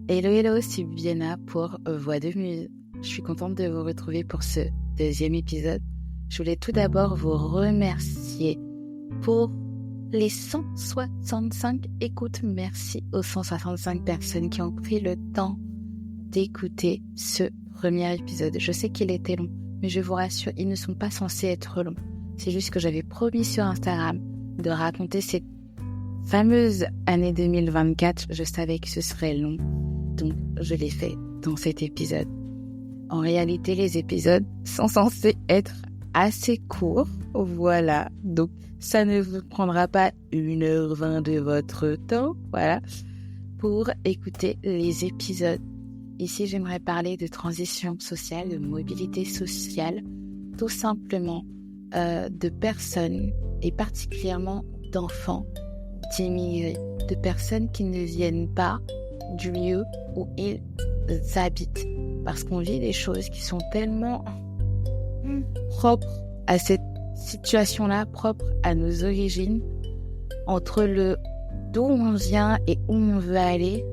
Hello, hello, c'est Bibiana pour Voix de Muse. Je suis contente de vous retrouver pour ce deuxième épisode. Je voulais tout d'abord vous remercier pour les 165 écoutes. Merci aux 165 personnes qui ont pris le temps d'écouter ce premier épisode. Je sais qu'il était long, mais je vous rassure, ils ne sont pas censés être longs. C'est juste que j'avais promis sur Instagram de raconter cette fameuse année 2024. Je savais que ce serait long. Donc, je l'ai fait dans cet épisode. En réalité, les épisodes sont censés être assez courts. Voilà. Donc, ça ne vous prendra pas 1h20 de votre temps. Voilà. Pour écouter les épisodes. Ici, j'aimerais parler de transition sociale, de mobilité sociale. Tout simplement de personnes et particulièrement d'enfants, d'immigrés, de personnes qui ne viennent pas du lieu où ils habitent, parce qu'on vit des choses qui sont tellement propres à cette situation-là, propres à nos origines, entre le d'où on vient et où on veut aller.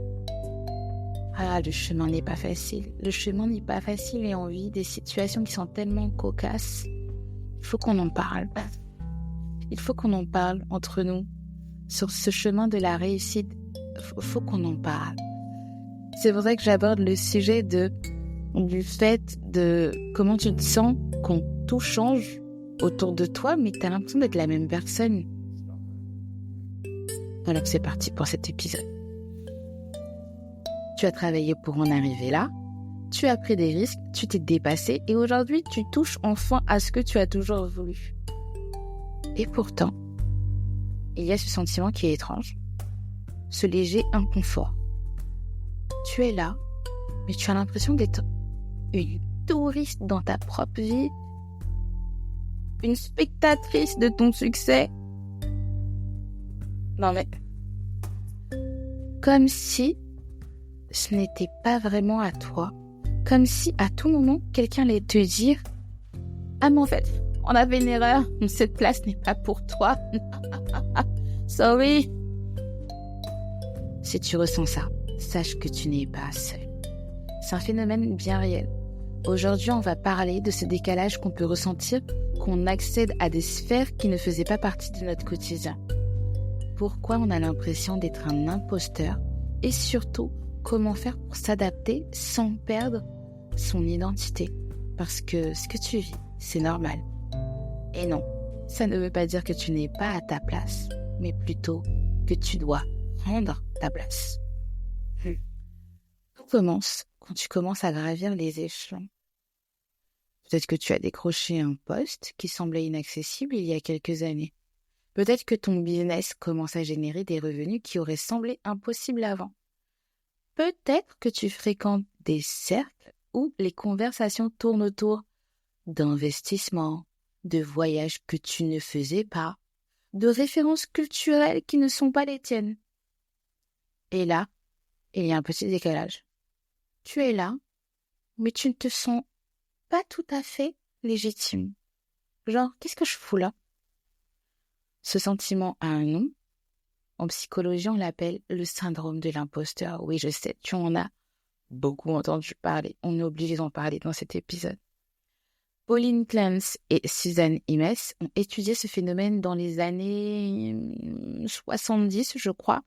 Le chemin n'est pas facile. Le chemin n'est pas facile et on vit des situations qui sont tellement cocasses. Il faut qu'on en parle. Il faut qu'on en parle entre nous. Sur ce chemin de la réussite, il faut qu'on en parle. C'est pour ça que j'aborde le sujet du fait de comment tu te sens quand tout change autour de toi, mais tu as l'impression d'être la même personne. Alors c'est parti pour cet épisode. Tu as travaillé pour en arriver là, tu as pris des risques, tu t'es dépassé et aujourd'hui tu touches enfin à ce que tu as toujours voulu. Et pourtant, il y a ce sentiment qui est étrange, ce léger inconfort. Tu es là, mais tu as l'impression d'être une touriste dans ta propre vie, une spectatrice de ton succès. Non mais, comme si ce n'était pas vraiment à toi, comme si à tout moment quelqu'un allait te dire « Ah mais en fait, on avait une erreur, cette place n'est pas pour toi. Sorry ». Si tu ressens ça, sache que tu n'es pas seul. C'est un phénomène bien réel. Aujourd'hui, on va parler de ce décalage qu'on peut ressentir quand on accède à des sphères qui ne faisaient pas partie de notre quotidien. Pourquoi on a l'impression d'être un imposteur et surtout, comment faire pour s'adapter sans perdre son identité. Parce que ce que tu vis, c'est normal. Et non, ça ne veut pas dire que tu n'es pas à ta place, mais plutôt que tu dois prendre ta place. Tout commence quand tu commences à gravir les échelons. Peut-être que tu as décroché un poste qui semblait inaccessible il y a quelques années. Peut-être que ton business commence à générer des revenus qui auraient semblé impossibles avant. Peut-être que tu fréquentes des cercles où les conversations tournent autour d'investissements, de voyages que tu ne faisais pas, de références culturelles qui ne sont pas les tiennes. Et là, il y a un petit décalage. Tu es là, mais tu ne te sens pas tout à fait légitime. Genre, qu'est-ce que je fous là? Ce sentiment a un nom. En psychologie, on l'appelle le syndrome de l'imposteur. Oui, je sais, tu en as beaucoup entendu parler. On est obligé d'en parler dans cet épisode. Pauline Clance et Suzanne Imes ont étudié ce phénomène dans les années 70, je crois,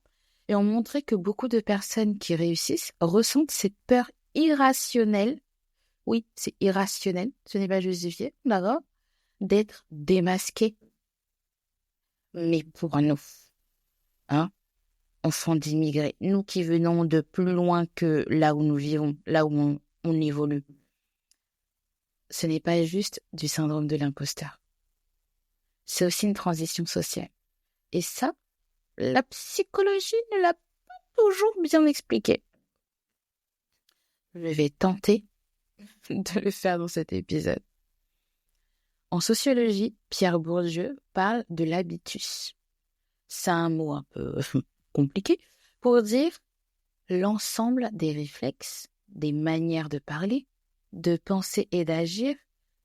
et ont montré que beaucoup de personnes qui réussissent ressentent cette peur irrationnelle, oui, c'est irrationnel, ce n'est pas justifié, d'accord, d'être démasquées. Mais pour nous, enfants d'immigrés, nous qui venons de plus loin que là où nous vivons, là où on évolue, ce n'est pas juste du syndrome de l'imposteur. C'est aussi une transition sociale. Et ça, la psychologie ne l'a pas toujours bien expliqué. Je vais tenter de le faire dans cet épisode. En sociologie, Pierre Bourdieu parle de l'habitus. C'est un mot un peu compliqué pour dire l'ensemble des réflexes, des manières de parler, de penser et d'agir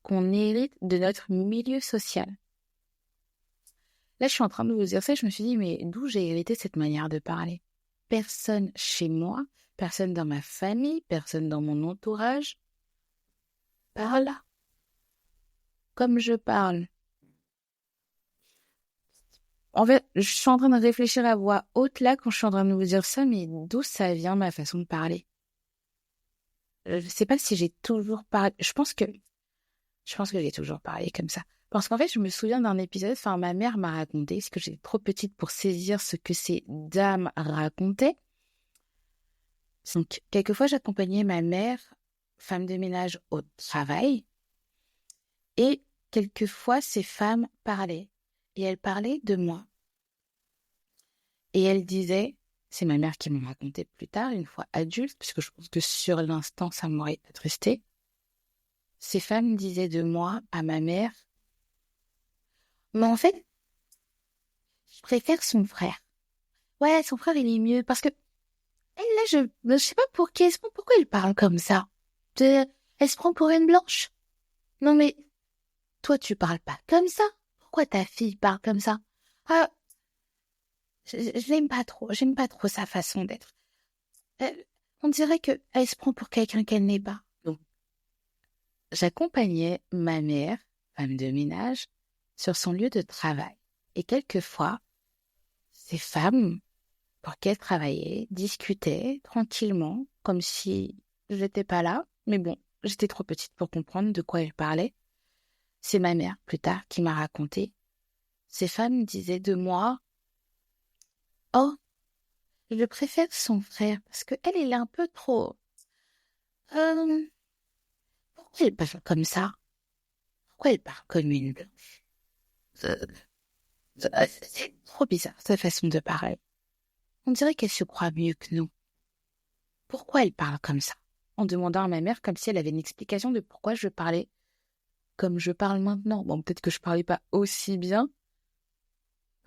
qu'on hérite de notre milieu social. Là, je suis en train de vous dire ça, je me suis dit, mais d'où j'ai hérité cette manière de parler? Personne chez moi, personne dans ma famille, personne dans mon entourage parle comme je parle. En fait, je suis en train de réfléchir à voix haute là quand je suis en train de vous dire ça, mais d'où ça vient ma façon de parler? Je sais pas si j'ai toujours parlé. Je pense que j'ai toujours parlé comme ça. Parce qu'en fait, je me souviens d'un épisode, ma mère m'a raconté, parce que j'étais trop petite pour saisir ce que ces dames racontaient. Donc, quelquefois, j'accompagnais ma mère, femme de ménage, au travail. Et quelquefois, ces femmes parlaient. Et elles parlaient de moi. Et elles disaient, c'est ma mère qui m'a raconté plus tard, une fois adulte, parce que je pense que sur l'instant, ça m'aurait attristé. Ces femmes disaient de moi à ma mère, mais en fait, je préfère son frère. Ouais, son frère, il est mieux, parce que elle, là, je sais pas pourquoi elle parle comme ça. Elle se prend pour une blanche. Non mais, toi, tu parles pas comme ça. Pourquoi ta fille parle comme ça? Ah, je l'aime pas trop. J'aime pas trop sa façon d'être. On dirait que elle se prend pour quelqu'un qu'elle n'est pas. Donc, j'accompagnais ma mère, femme de ménage, sur son lieu de travail. Et quelquefois, ces femmes, pour qui elle travaillait, discutaient tranquillement, comme si j'étais pas là. Mais bon, j'étais trop petite pour comprendre de quoi elle parlait. C'est ma mère, plus tard, qui m'a raconté. Ces femmes disaient de moi, « Oh, je préfère son frère, parce qu'elle, elle est un peu trop... pourquoi elle parle comme ça? Pourquoi elle parle comme une blanche? C'est trop bizarre, sa façon de parler. On dirait qu'elle se croit mieux que nous. Pourquoi elle parle comme ça? » En demandant à ma mère comme si elle avait une explication de pourquoi je parlais comme je parle maintenant. Bon, peut-être que je parlais pas aussi bien,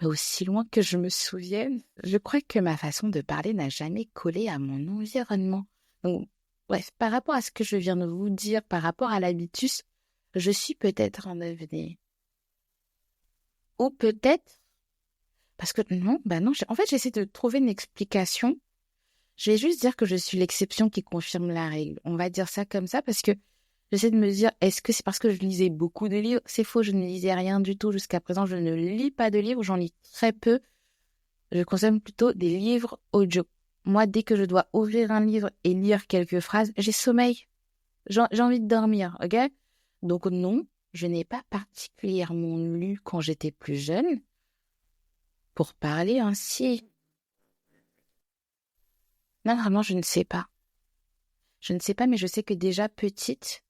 mais aussi loin que je me souvienne. Je crois que ma façon de parler n'a jamais collé à mon environnement. Donc, bref, par rapport à ce que je viens de vous dire, par rapport à l'habitus, je suis peut-être en devenir. Ou peut-être, parce que non, en fait, j'essaie de trouver une explication. Je vais juste dire que je suis l'exception qui confirme la règle. On va dire ça comme ça parce que j'essaie de me dire, est-ce que c'est parce que je lisais beaucoup de livres? C'est faux, je ne lisais rien du tout jusqu'à présent. Je ne lis pas de livres, j'en lis très peu. Je consomme plutôt des livres audio. Moi, dès que je dois ouvrir un livre et lire quelques phrases, j'ai sommeil. J'ai envie de dormir, ok? Donc non, je n'ai pas particulièrement lu quand j'étais plus jeune pour parler ainsi. Non, vraiment, je ne sais pas. Je ne sais pas, mais je sais que déjà petite,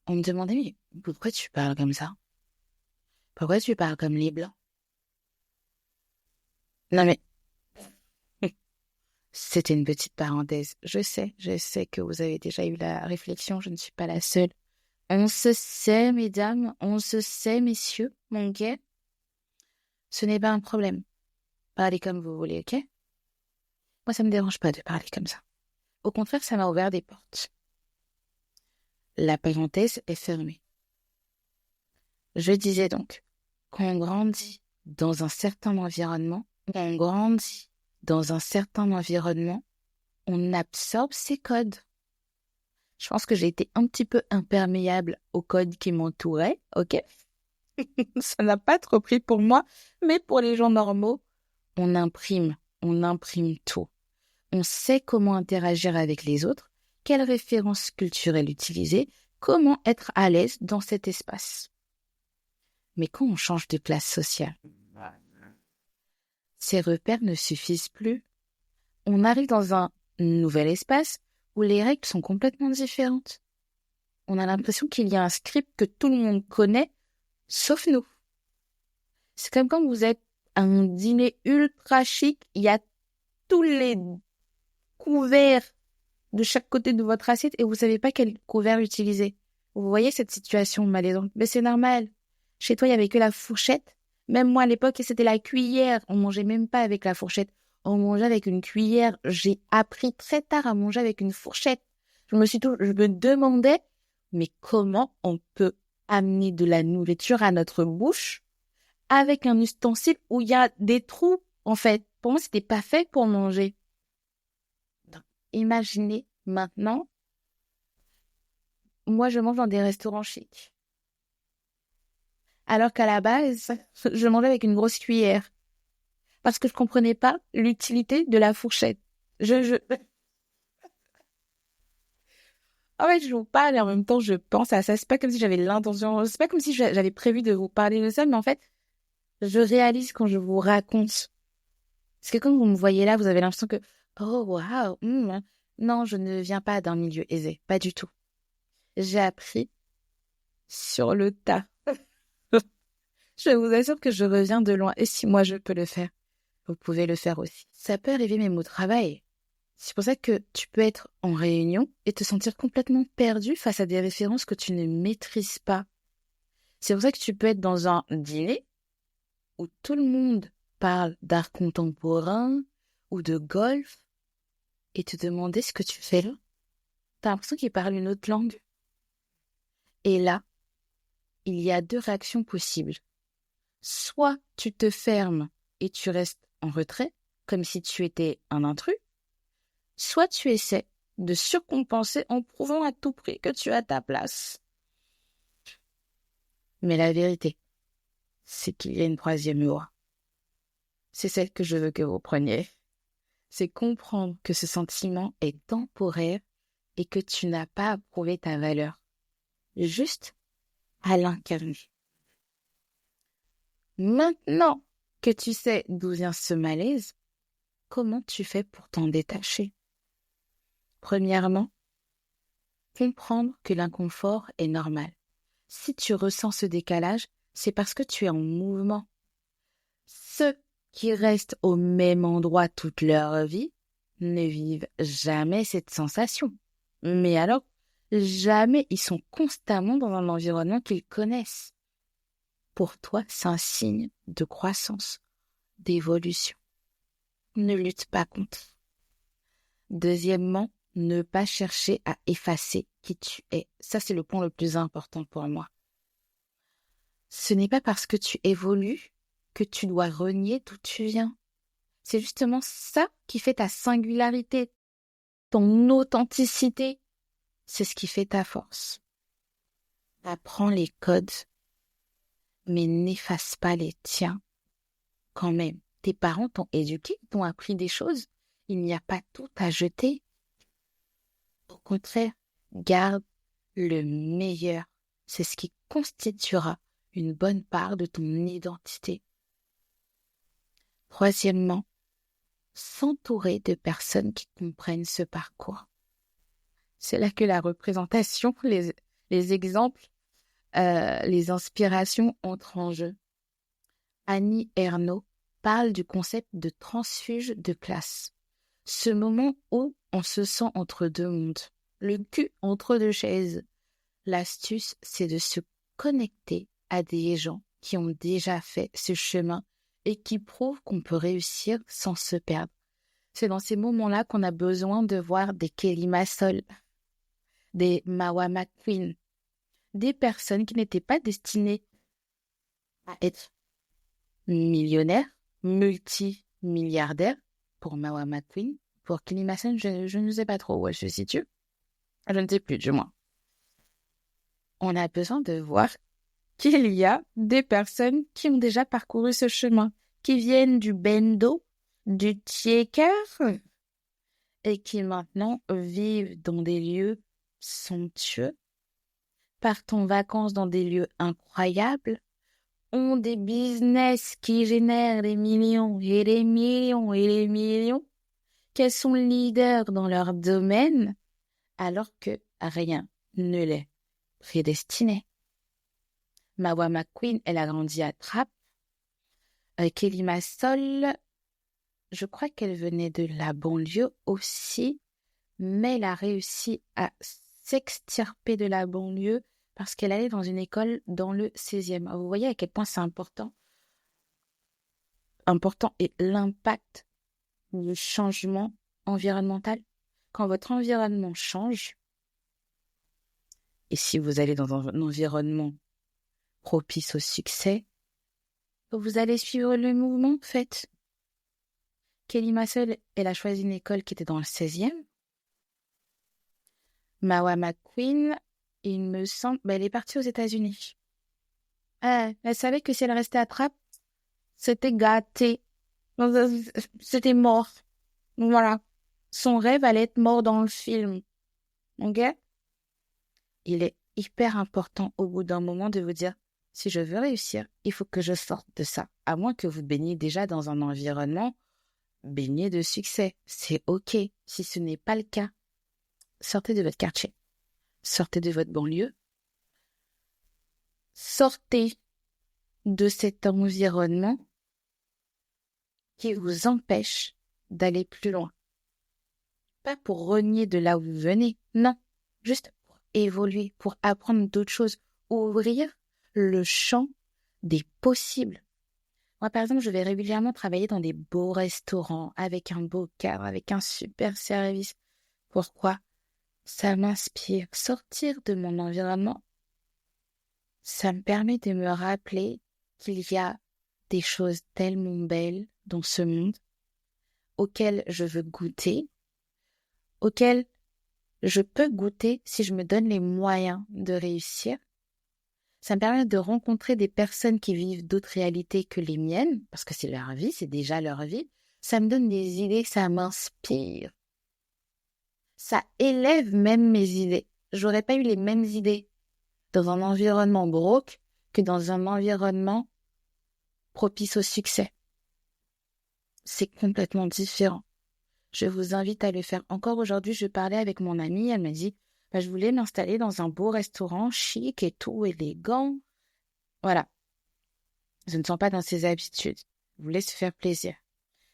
on me demandait, mais pourquoi tu parles comme ça? Pourquoi tu parles comme les Blancs? Non mais, c'était une petite parenthèse. Je sais que vous avez déjà eu la réflexion, je ne suis pas la seule. On se sait, mesdames, on se sait, messieurs, mon gars. Ce n'est pas un problème. Parlez comme vous voulez, ok? Moi, ça me dérange pas de parler comme ça. Au contraire, ça m'a ouvert des portes. La parenthèse est fermée. Je disais donc qu'on grandit dans un certain environnement, on absorbe ces codes. Je pense que j'ai été un petit peu imperméable aux codes qui m'entouraient, ok? Ça n'a pas trop pris pour moi, mais pour les gens normaux, on imprime tout. On sait comment interagir avec les autres, quelles références culturelles utiliser, comment être à l'aise dans cet espace. Mais quand on change de classe sociale, ces repères ne suffisent plus. On arrive dans un nouvel espace où les règles sont complètement différentes. On a l'impression qu'il y a un script que tout le monde connaît, sauf nous. C'est comme quand vous êtes à un dîner ultra chic, il y a tous les couverts de chaque côté de votre assiette et vous savez pas quel couvert utiliser. Vous voyez cette situation malaisante? Mais c'est normal. Chez toi, il y avait que la fourchette. Même moi, à l'époque, c'était la cuillère. On mangeait même pas avec la fourchette. On mangeait avec une cuillère. J'ai appris très tard à manger avec une fourchette. Je me demandais, mais comment on peut amener de la nourriture à notre bouche avec un ustensile où il y a des trous, en fait. Pour moi, c'était pas fait pour manger. imaginez maintenant, moi je mange dans des restaurants chics. Alors qu'à la base, je mangeais avec une grosse cuillère. Parce que je comprenais pas l'utilité de la fourchette. En fait, je vous parle et en même temps, je pense à ça. C'est pas comme si j'avais l'intention, c'est pas comme si j'avais prévu de vous parler de ça, mais en fait, je réalise quand je vous raconte. Parce que quand vous me voyez là, vous avez l'impression que, oh, waouh, non, je ne viens pas d'un milieu aisé. Pas du tout. J'ai appris sur le tas. Je vous assure que je reviens de loin. Et si moi, je peux le faire, vous pouvez le faire aussi. Ça peut arriver même au travail. C'est pour ça que tu peux être en réunion et te sentir complètement perdu face à des références que tu ne maîtrises pas. C'est pour ça que tu peux être dans un dîner où tout le monde parle d'art contemporain ou de golf et te demander ce que tu fais là. T'as l'impression qu'ils parlent une autre langue. Et là, il y a deux réactions possibles. Soit tu te fermes et tu restes en retrait, comme si tu étais un intrus, soit tu essaies de surcompenser en prouvant à tout prix que tu as ta place. Mais la vérité, c'est qu'il y a une troisième loi. C'est celle que je veux que vous preniez. C'est comprendre que ce sentiment est temporaire et que tu n'as pas à prouver ta valeur. Juste à l'incarner. Maintenant que tu sais d'où vient ce malaise, comment tu fais pour t'en détacher? Premièrement, comprendre que l'inconfort est normal. Si tu ressens ce décalage, c'est parce que tu es en mouvement. Ceux qui restent au même endroit toute leur vie ne vivent jamais cette sensation. Mais alors, jamais ils sont constamment dans un environnement qu'ils connaissent. Pour toi, c'est un signe de croissance, d'évolution. Ne lutte pas contre. Deuxièmement, ne pas chercher à effacer qui tu es. Ça, c'est le point le plus important pour moi. Ce n'est pas parce que tu évolues que tu dois renier d'où tu viens. C'est justement ça qui fait ta singularité, ton authenticité. C'est ce qui fait ta force. Apprends les codes, mais n'efface pas les tiens. Quand même, tes parents t'ont éduqué, t'ont appris des choses. Il n'y a pas tout à jeter. Au contraire, garde le meilleur. C'est ce qui constituera une bonne part de ton identité. Troisièmement, s'entourer de personnes qui comprennent ce parcours. C'est là que la représentation, les exemples, les inspirations entrent en jeu. Annie Ernaux parle du concept de transfuge de classe. Ce moment où on se sent entre deux mondes, le cul entre deux chaises. L'astuce, c'est de se connecter à des gens qui ont déjà fait ce chemin et qui prouvent qu'on peut réussir sans se perdre. C'est dans ces moments-là qu'on a besoin de voir des Kelly Massol, des Mawa McQueen, des personnes qui n'étaient pas destinées à être millionnaires, multimilliardaires, pour Mawa McQueen. Pour Kelly Massol, je ne sais pas trop où elle se situe. Je ne sais plus, du moins. On a besoin de voir qu'il y a des personnes qui ont déjà parcouru ce chemin, qui viennent du bendo, du Tieker, et qui maintenant vivent dans des lieux somptueux, partent en vacances dans des lieux incroyables, ont des business qui génèrent des millions et des millions et des millions, qu'elles sont leaders dans leur domaine, alors que rien ne l'est prédestiné. Mawa McQueen, elle a grandi à Trappes. Kelly Massol, je crois qu'elle venait de la banlieue aussi, mais elle a réussi à s'extirper de la banlieue parce qu'elle allait dans une école dans le 16e. Vous voyez à quel point c'est important. Important est l'impact du changement environnemental. Quand votre environnement change, et si vous allez dans un environnement propice au succès, vous allez suivre le mouvement, en fait. Kelly Massol, elle a choisi une école qui était dans le 16e. Mawa McQueen, il me semble, elle est partie aux États-Unis. Elle savait que si elle restait à Trappes, c'était gâté. C'était mort. Voilà. Son rêve allait être mort dans le film. Ok? Il est hyper important au bout d'un moment de vous dire, si je veux réussir, il faut que je sorte de ça. À moins que vous baigniez déjà dans un environnement baigné de succès. C'est ok. Si ce n'est pas le cas, sortez de votre quartier. Sortez de votre banlieue. Sortez de cet environnement qui vous empêche d'aller plus loin. Pas pour renier de là où vous venez, non. Juste pour évoluer, pour apprendre d'autres choses. Ouvrir le champ des possibles. Moi, par exemple, je vais régulièrement travailler dans des beaux restaurants, avec un beau cadre, avec un super service. Pourquoi? Ça m'inspire. Sortir de mon environnement, ça me permet de me rappeler qu'il y a des choses tellement belles dans ce monde auxquelles je veux goûter, auxquelles je peux goûter si je me donne les moyens de réussir. Ça me permet de rencontrer des personnes qui vivent d'autres réalités que les miennes, parce que c'est leur vie, c'est déjà leur vie. Ça me donne des idées, ça m'inspire. Ça élève même mes idées. J'aurais pas eu les mêmes idées dans un environnement broke que dans un environnement propice au succès. C'est complètement différent. Je vous invite à le faire. Encore aujourd'hui, je parlais avec mon amie, elle m'a dit, je voulais m'installer dans un beau restaurant chic et tout, élégant. Voilà. Je ne sens pas dans ses habitudes. Je voulais se faire plaisir.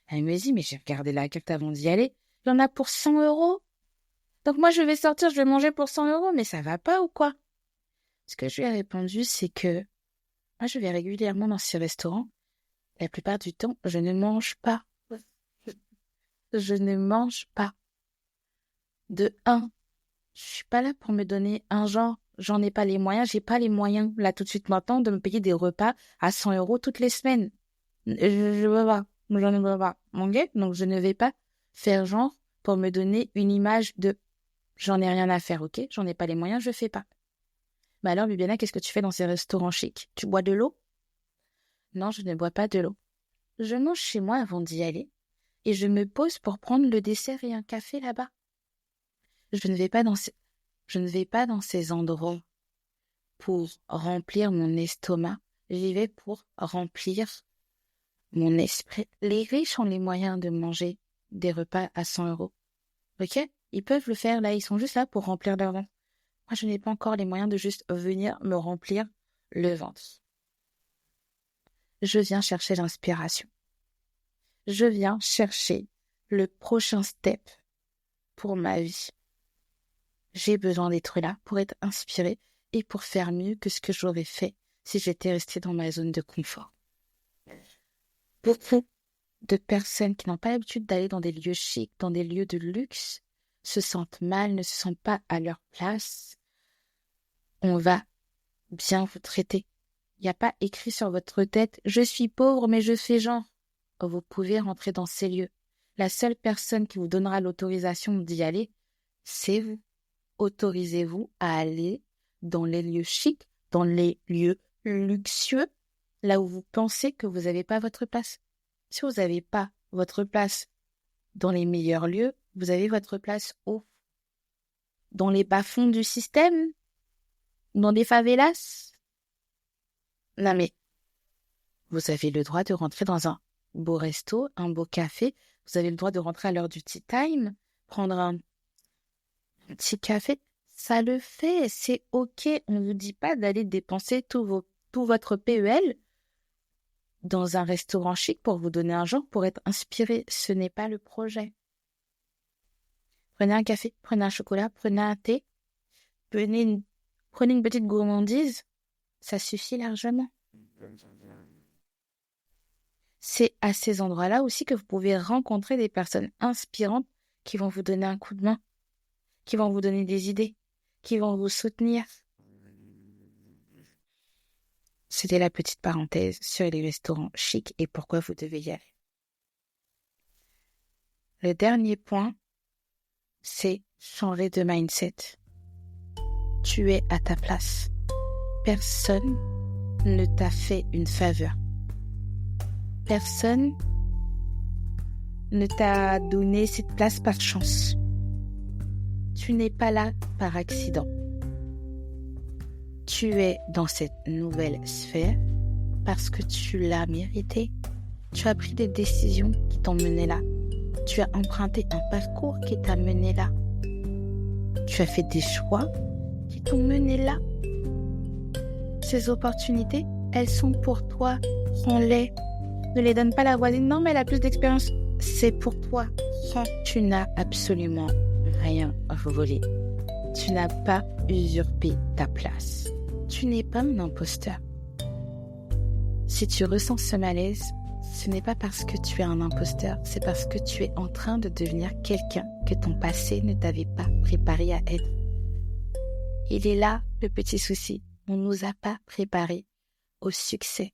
Elle me dit, mais j'ai regardé la carte avant d'y aller. Il y en a pour 100 euros. Donc moi, je vais sortir, je vais manger pour 100 euros, mais ça va pas ou quoi? Ce que je lui ai répondu, c'est que moi, je vais régulièrement dans ces restaurants. La plupart du temps, je ne mange pas. Je ne mange pas. De un, je suis pas là pour me donner un genre. J'en ai pas les moyens. J'ai pas les moyens, là, tout de suite maintenant, de me payer des repas à 100 euros toutes les semaines. Je veux pas. Je ne veux pas. Ok? Donc, je ne vais pas faire genre pour me donner une image de j'en ai rien à faire, ok? J'en ai pas les moyens, je fais pas. Mais alors, Bibiana, qu'est-ce que tu fais dans ces restaurants chics? Tu bois de l'eau? Non, je ne bois pas de l'eau. Je mange chez moi avant d'y aller et je me pose pour prendre le dessert et un café là-bas. Je ne vais pas dans ces endroits pour remplir mon estomac. J'y vais pour remplir mon esprit. Les riches ont les moyens de manger des repas à 100 euros. Ok? Ils peuvent le faire là, ils sont juste là pour remplir leur ventre. Moi, je n'ai pas encore les moyens de juste venir me remplir le ventre. Je viens chercher l'inspiration. Je viens chercher le prochain step pour ma vie. J'ai besoin d'être là pour être inspirée et pour faire mieux que ce que j'aurais fait si j'étais restée dans ma zone de confort. Beaucoup de personnes qui n'ont pas l'habitude d'aller dans des lieux chics, dans des lieux de luxe, se sentent mal, ne se sentent pas à leur place. On va bien vous traiter. Il n'y a pas écrit sur votre tête « Je suis pauvre, mais je fais genre ». Vous pouvez rentrer dans ces lieux. La seule personne qui vous donnera l'autorisation d'y aller, c'est vous. Autorisez-vous à aller dans les lieux chics, dans les lieux luxueux, là où vous pensez que vous n'avez pas votre place. Si vous n'avez pas votre place dans les meilleurs lieux, vous avez votre place où? Dans les bas-fonds du système? Dans des favelas? Non mais, vous avez le droit de rentrer dans un beau resto, un beau café. Vous avez le droit de rentrer à l'heure du tea time, prendre un petit café. Ça le fait, c'est ok. On ne vous dit pas d'aller dépenser tout votre PEL dans un restaurant chic pour vous donner un genre, pour être inspiré. Ce n'est pas le projet. Prenez un café, prenez un chocolat, prenez un thé, prenez une petite gourmandise. Ça suffit largement. C'est à ces endroits-là aussi que vous pouvez rencontrer des personnes inspirantes qui vont vous donner un coup de main, qui vont vous donner des idées, qui vont vous soutenir. C'était la petite parenthèse sur les restaurants chics et pourquoi vous devez y aller. Le dernier point, c'est changer de mindset. Tu es à ta place. Personne ne t'a fait une faveur. Personne ne t'a donné cette place par chance. Tu n'es pas là par accident. Tu es dans cette nouvelle sphère parce que tu l'as mérité. Tu as pris des décisions qui t'ont mené là. Tu as emprunté un parcours qui t'a mené là. Tu as fait des choix qui t'ont mené là. Ces opportunités, elles sont pour toi. Prends-les. Ne les donne pas à la voisine. Non, mais elle a plus d'expérience. C'est pour toi. Tu n'as absolument rien volé. Tu n'as pas usurpé ta place. Tu n'es pas un imposteur. Si tu ressens ce malaise, ce n'est pas parce que tu es un imposteur, c'est parce que tu es en train de devenir quelqu'un que ton passé ne t'avait pas préparé à être. Il est là le petit souci. On ne nous a pas préparés au succès.